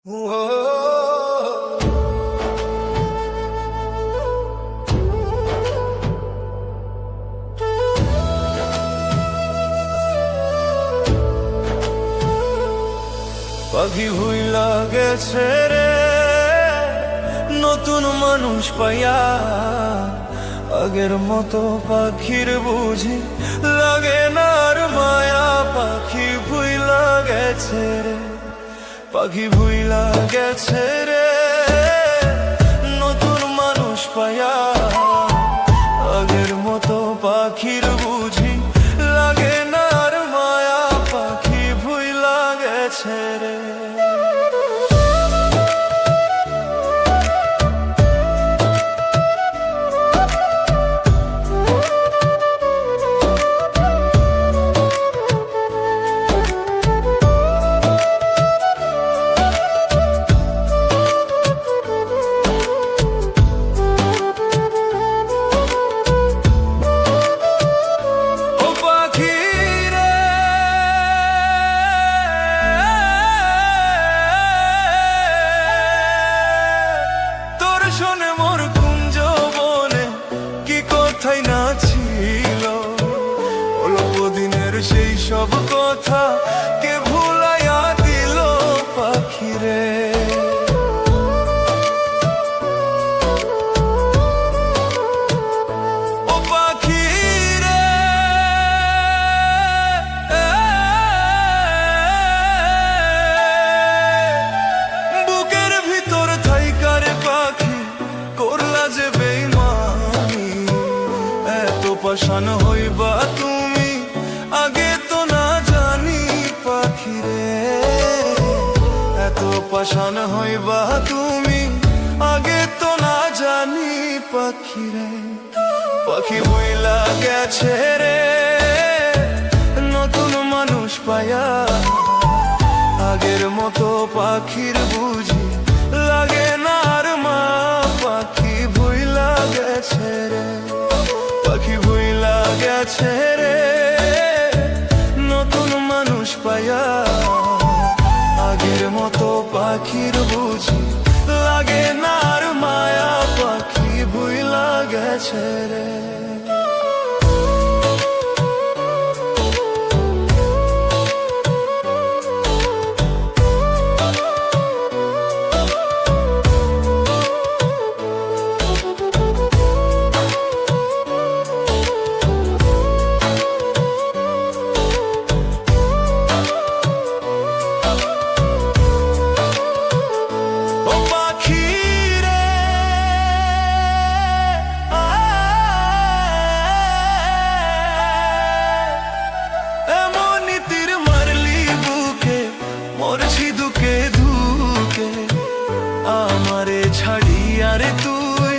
পাখি ভুইলা গেছে রে নতুন মানুষ পাইয়া, আগের মতো পাখির বুঝি লাগে না আর মায়া। পাখি ভুইলা গেছে রে, পাখি ভুইলা গেছে রে নতুন মানুষ পাইয়া, আগের মতো পাখির বুঝি লাগে না আর মায়া। পাখি ভুইলা গেছে রে। শোনে মোর কুঞ্জ বনে কি কথাই না ছিল, অল্প দিনের সেই সব কথা কে ভুলাইয়া দিল। পাখিরে ও পাখিরে, বুকের ভিতর থাইকারে পাখি করলা যে বেইমানি, এত পাশান হইবা তুমি আগে তো না জানি। পাখিরে এত পাশান হইবা তুমি আগে তো না জানি। পাখিরে পাখি ভুইলা গেছে রে নতুন মানুষ পায়া, আগের মতো পাখির বুঝি লাগে না আর মা। পাখি ভুইলা গেছে রে, পাখি ভুইলা গেছে রে নতুন মানুষ পায়া, আগের মতো পাখির বুঝি লাগে না আর মায়া। পাখি ভুইলা গেছে রে। আমারে ছাড়িয়া রে তুই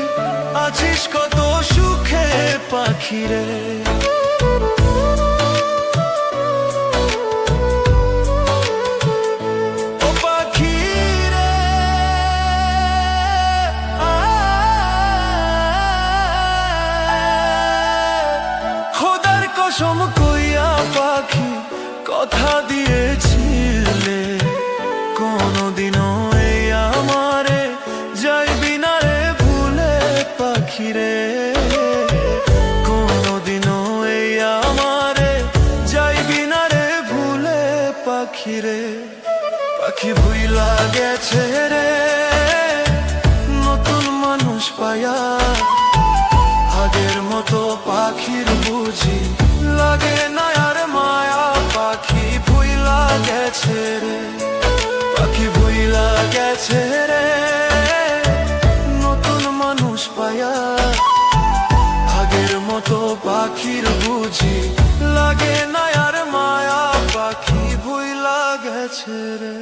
আছিস কত সুখে পাখিরে, ও পাখিরে খোদার কসম কইয়া পাখি কথা দিয়েছিলে, কোনদিনও আমারে যাইবি না রে ভুলে। পাখিরে কোনদিনও এই আমারে যাইবি না রে ভুলে। পাখিরে পাখি ভুইলা গেছে রে নতুন মানুষ পায়া, আগের মতো পাখির বুঝি লাগে না আর মায়া। পাখি ভুইলা গেছে রে, পাখি ভুইলা গেছে রে নতুন মানুষ পায়া, আগের মতো পাখির বুঝি লাগে না আর মায়া। পাখি ভুইলা গেছে রে।